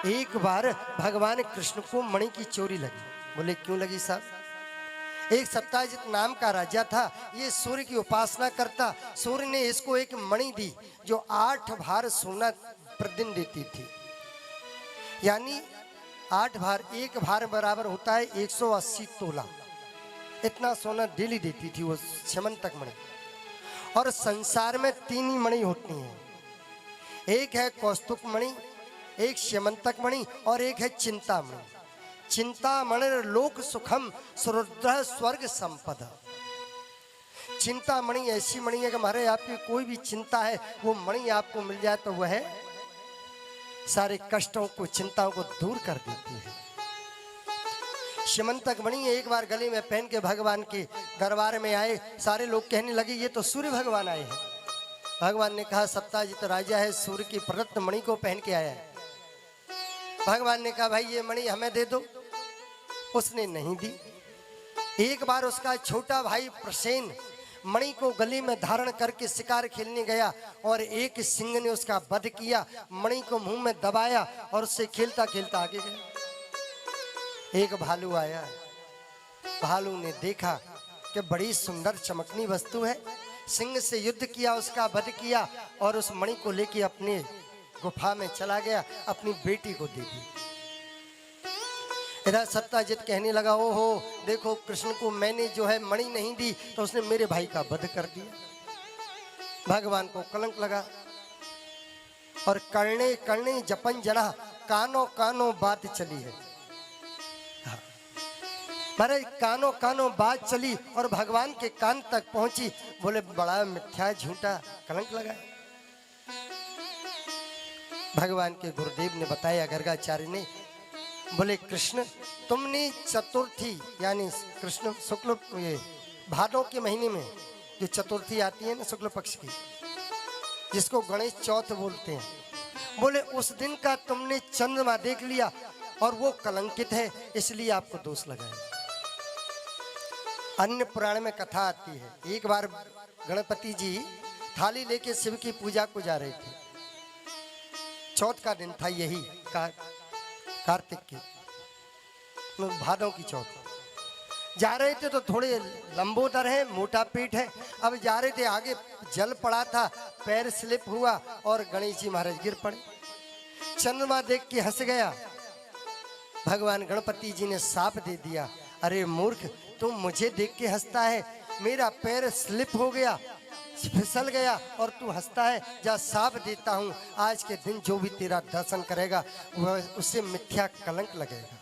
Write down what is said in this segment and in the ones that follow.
एक बार भगवान कृष्ण को मणि की चोरी लगी। बोले क्यों लगी साहब? एक सत्ताजित नाम का राजा था, ये सूर्य की उपासना करता। सूर्य ने इसको एक मणि दी जो 8 भार सोना प्रतिदिन देती थी। यानी 8 भार, एक भार बराबर होता है 180 तोला। इतना सोना डेली देती थी वो स्यमंतक मणि। और संसार में 3 ही मणि होती हैं, एक है कौस्तुभ मणि, एक स्यमंतक मणि और एक है चिंतामणि। चिंतामणि लोक सुखम सुरुद्र स्वर्ग संपदा। चिंतामणि ऐसी मणि है कि हमारे आपकी कोई भी चिंता है वो मणि आपको मिल जाए तो वह सारे कष्टों को, चिंताओं को दूर कर देती है। स्यमंतक मणि एक बार गले में पहन के भगवान के दरबार में आए। सारे लोग कहने लगे ये तो सूर्य भगवान आए हैं। भगवान ने कहा सत्ताजित राजा है, सूर्य की प्रदत्त मणि को पहन के आया है। भगवान ने कहा भाई ये मणि हमें दे दो। उसने नहीं दी। एक बार उसका छोटा भाई प्रसेन मणि को गले में धारण करके शिकार खेलने गया और एक सिंह ने उसका वध किया, मणि को मुंह में दबाया और उससे खेलता खेलता आगे गया। एक भालू आया। भालू ने देखा कि बड़ी सुंदर चमकनी वस्तु है, सिंह से युद्ध किया, उसका वध किया और उस मणि को लेके अपने गुफा में चला गया, अपनी बेटी को दे दी। इधर सत्ताजित कहने लगा ओहो देखो कृष्ण को मैंने जो है मणि नहीं दी तो उसने मेरे भाई का वध कर दिया। भगवान को कलंक लगा और कर्णे कर्णे जपन जना, कानों कानों बात चली है। महाराज कानों कानों बात चली और भगवान के कान तक पहुंची। बोले बड़ा मिथ्या झूठा कलंक लगा। भगवान के गुरुदेव ने बताया, गर्गाचार्य ने, बोले कृष्ण तुमने चतुर्थी यानी कृष्ण शुक्ल ये भादों के महीने में जो चतुर्थी आती है ना शुक्ल पक्ष की, जिसको गणेश चौथ बोलते हैं, बोले उस दिन का तुमने चंद्रमा देख लिया और वो कलंकित है, इसलिए आपको दोष लगाया। अन्य पुराण में कथा आती है, एक बार गणपति जी थाली लेके शिव की पूजा को जा रहे थे। चौथ का दिन था, यही कार्तिक की भादों की चौथ। जा रहे थे तो थोड़े लंबोदर है, मोटा पेट है। अब जा रहे थे, आगे जल पड़ा था, पैर स्लिप हुआ और गणेश जी महाराज गिर पड़े। चंद्रमा देख के हंस गया। भगवान गणपति जी ने साप दे दिया, अरे मूर्ख तुम मुझे देख के हंसता है, मेरा पैर स्लिप हो गया, फिसल गया और तू हंसता है। जा साप देता हूं, आज के दिन जो भी तेरा दर्शन करेगा वह उससे मिथ्या कलंक लगेगा।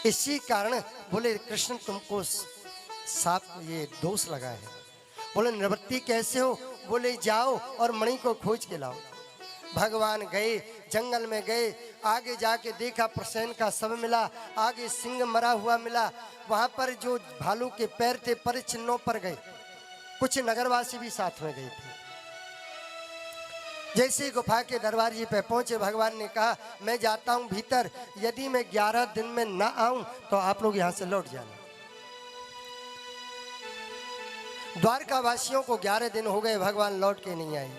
इसी कारण बोले कृष्ण तुमको साप ये दोष लगा है। बोले निवृत्ति कैसे हो? बोले जाओ और मणि को खोज के लाओ। भगवान गए, जंगल में गए, आगे जाके देखा प्रसेन का शव मिला, आगे सिंह मरा हुआ मिला। वहां पर जो भालू के पैर थे परिचिन्हों पर गए, कुछ नगरवासी भी साथ में गए थे। जैसे गुफा के दरवाजे पे पहुंचे, भगवान ने कहा मैं जाता हूं भीतर, यदि मैं 11 दिन में ना आऊं तो आप लोग यहां से लौट जाना। द्वारका वासियों को 11 दिन हो गए, भगवान लौट के नहीं आए।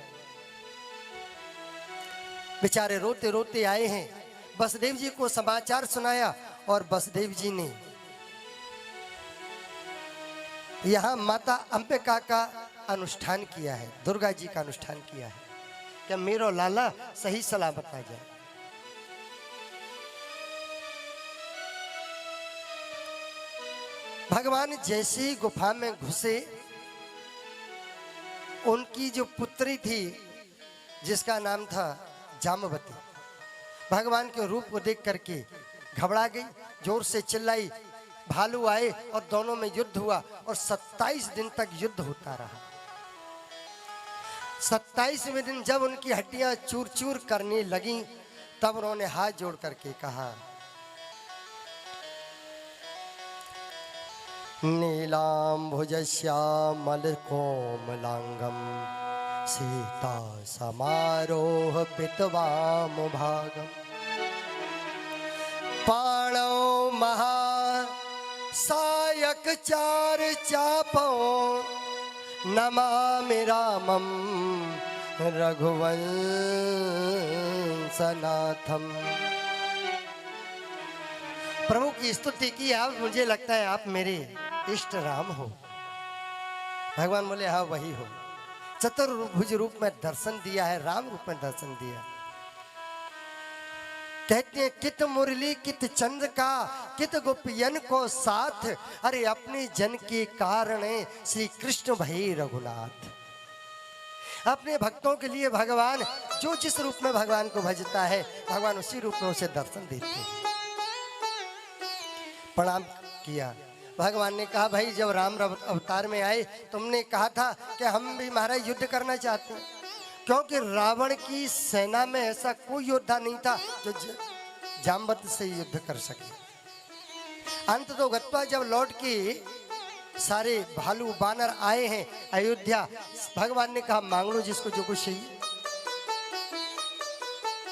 बेचारे रोते रोते आए हैं, वसुदेव जी को समाचार सुनाया और वसुदेव जी ने यहाँ माता अंबिका का अनुष्ठान किया है, दुर्गा जी का अनुष्ठान किया है, क्या मेरो लाला सही सलामत आ जाए। भगवान जैसे ही गुफा में घुसे, उनकी जो पुत्री थी जिसका नाम था जामवती, भगवान के रूप को देख करके घबरा गई, जोर से चिल्लाई। भालू आए और दोनों में युद्ध हुआ और 27 दिन तक युद्ध होता रहा। 27वें दिन जब उनकी हड्डियां चूर चूर करने लगी, तब उन्होंने हाथ जोड़ करके कहा नीलांभुज श्यामल कोमलांगम सीता समारोह पितवाम भागम पाणौ महा सायक चार चापो नमामि रामम रघुवंश कंसनाथम। प्रभु की स्तुति की। आप, मुझे लगता है आप मेरे इष्ट राम हो। भगवान बोले हाँ वही हो। चतुर्भुज रूप में दर्शन दिया है, राम रूप में दर्शन दिया। कहते हैं कित मुरली कित चंद्र का कित गोपियन को साथ, अरे अपने जन के कारण श्री कृष्ण भई रघुनाथ। अपने भक्तों के लिए भगवान जो जिस रूप में भगवान को भजता है, भगवान उसी रूप में उसे दर्शन देते हैं। प्रणाम किया। भगवान ने कहा भाई जब राम अवतार में आए तुमने कहा था कि हम भी महाराज युद्ध करना चाहते हैं, क्योंकि रावण की सेना में ऐसा कोई योद्धा नहीं था जो जामवंत से युद्ध कर सके। अंत तो गत्वा जब लौट के सारे भालू बानर आए हैं अयोध्या, भगवान ने कहा मांग लो जिसको जो कुछ चाहिए।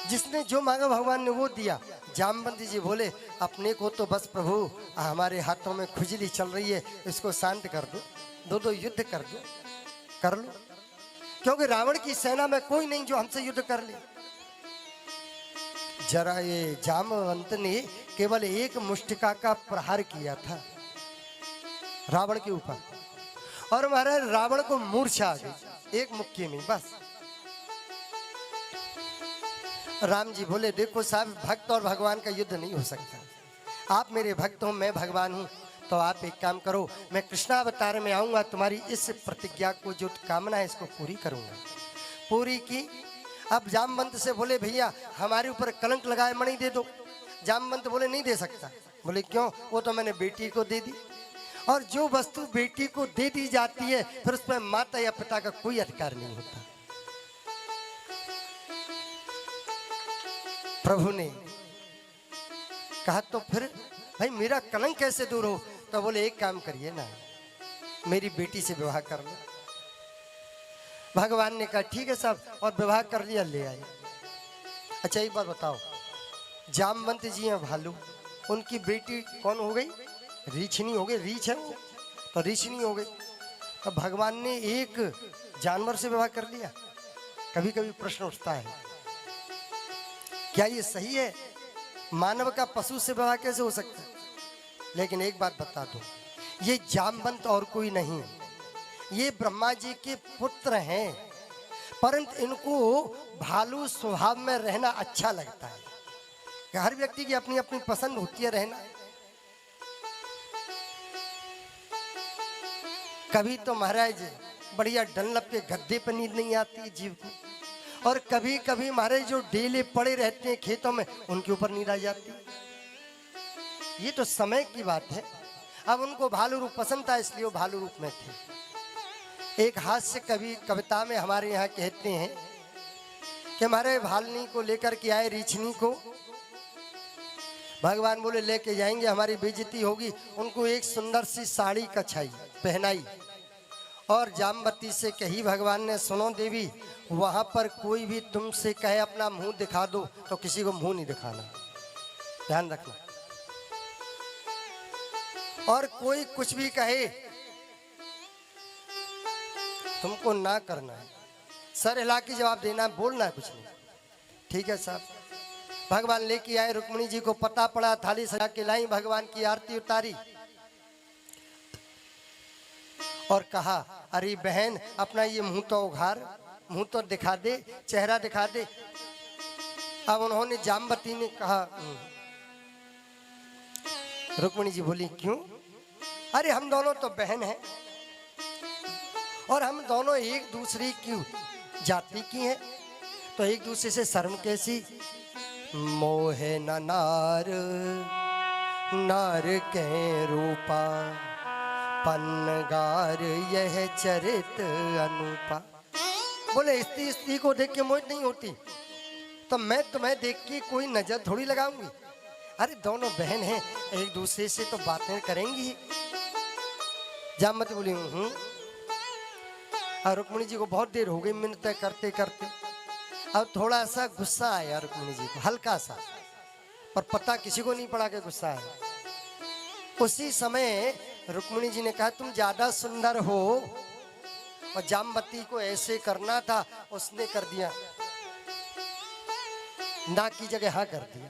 जिसने जो मांगा भगवान ने वो दिया। जामवंत जी बोले अपने को तो बस प्रभु हमारे हाथों में खुजली चल रही है, इसको शांत कर दो, दो युद्ध कर दो, कर लो, क्योंकि रावण की सेना में कोई नहीं जो हमसे युद्ध कर ले। जरा ये जामवंत ने केवल एक मुष्टिका का प्रहार किया था रावण के ऊपर, और महाराज रावण को मूर्छा आ गई एक मुक्की में बस। राम जी बोले देखो साहब, भक्त और भगवान का युद्ध नहीं हो सकता। आप मेरे भक्त हो, मैं भगवान हूं, तो आप एक काम करो, मैं कृष्णावतार में आऊंगा, तुम्हारी इस प्रतिज्ञा को जो कामना है इसको पूरी करूंगा। पूरी की। अब जामवंत से बोले भैया हमारे ऊपर कलंक लगाए मणि दे दो। जामवंत बोले नहीं दे सकता। बोले क्यों? वो तो मैंने बेटी को दे दी, और जो वस्तु बेटी को दे दी जाती है फिर उस पर माता या पिता का कोई अधिकार नहीं होता। प्रभु ने कहा तो फिर भाई मेरा कलंक कैसे दूर हो? तो बोले एक काम करिए ना, मेरी बेटी से विवाह कर लो। भगवान ने कहा ठीक है साहब, और विवाह कर लिया, ले आए। अच्छा एक बात बताओ, जामवंत जी हैं भालू, उनकी बेटी कौन हो गई? रीछनी हो गई। रीछ है वो, तो रीछनी हो गई। अब भगवान ने एक जानवर से विवाह कर लिया। कभी कभी प्रश्न उठता है क्या ये सही है? मानव का पशु से विवाह कैसे हो सकता है? लेकिन एक बात बता दो, ये जामवंत और कोई नहीं, ये ब्रह्मा जी के पुत्र हैं, परंतु इनको भालू स्वभाव में रहना अच्छा लगता है। हर व्यक्ति की अपनी अपनी पसंद होती है रहना। कभी तो महाराज बढ़िया डनलप के गद्दे पर नींद नहीं आती जीव को, और कभी कभी महाराज जो डेले पड़े रहते हैं खेतों में उनके ऊपर नींद आ जाती। ये तो समय की बात है। अब उनको भालू रूप पसंद था इसलिए वो भालू रूप में थे। एक हास्य कवि कविता में हमारे यहाँ कहते हैं कि हमारे भालनी को लेकर के आए रीछनी को। भगवान बोले लेके जाएंगे, हमारी बेइज्जती होगी। उनको एक सुंदर सी साड़ी कछाई पहनाई और जामवती से कही भगवान ने सुनो देवी, वहां पर कोई भी तुमसे कहे अपना मुंह दिखा दो तो किसी को मुंह नहीं दिखाना, ध्यान रखना। और कोई कुछ भी कहे तुमको ना करना है, सर हिला के जवाब देना है, बोलना है कुछ नहीं। ठीक है साहब। भगवान लेके आए, रुक्मिणी जी को पता पड़ा, थाली सजा के लाई, भगवान की आरती उतारी और कहा अरे बहन अपना ये मुंह तो उघार, मुंह तो दिखा दे, चेहरा दिखा दे। अब उन्होंने, जामवती ने कहा, रुक्मिणी जी बोली क्यों? अरे हम दोनों तो बहन हैं और हम दोनों एक दूसरे की जाति की हैं, तो एक दूसरे से शर्म कैसी? मोहे न नार नार के रूपा, पन्नगार यह चरित अनुपा। बोले स्त्री स्त्री को देख के मोहित नहीं होती, तो मैं तुम्हें देख के कोई नजर थोड़ी लगाऊंगी। अरे दोनों बहन हैं, एक दूसरे से तो बातें करेंगी। जामवती बोली और रुक्मिणी जी को बहुत देर हो गई मिन्नतें करते करते। अब थोड़ा सा गुस्सा आया रुक्मिणी जी को, हल्का सा, पर पता किसी को नहीं पड़ा कि गुस्सा है। उसी समय रुक्मिणी जी ने कहा तुम ज्यादा सुंदर हो, और जामवती को ऐसे करना था, उसने कर दिया। ना की जगह हाँ कर दिया।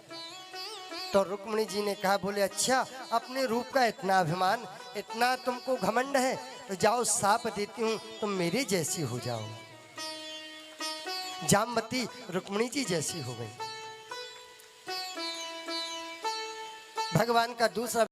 तो रुक्मिणी जी ने कहा, बोले अच्छा अपने रूप का इतना अभिमान, इतना तुमको घमंड है, तो जाओ साप देती हूँ, तुम मेरे जैसी हो जाओ। जामवती रुक्मिणी जी जैसी हो गई। भगवान का दूसरा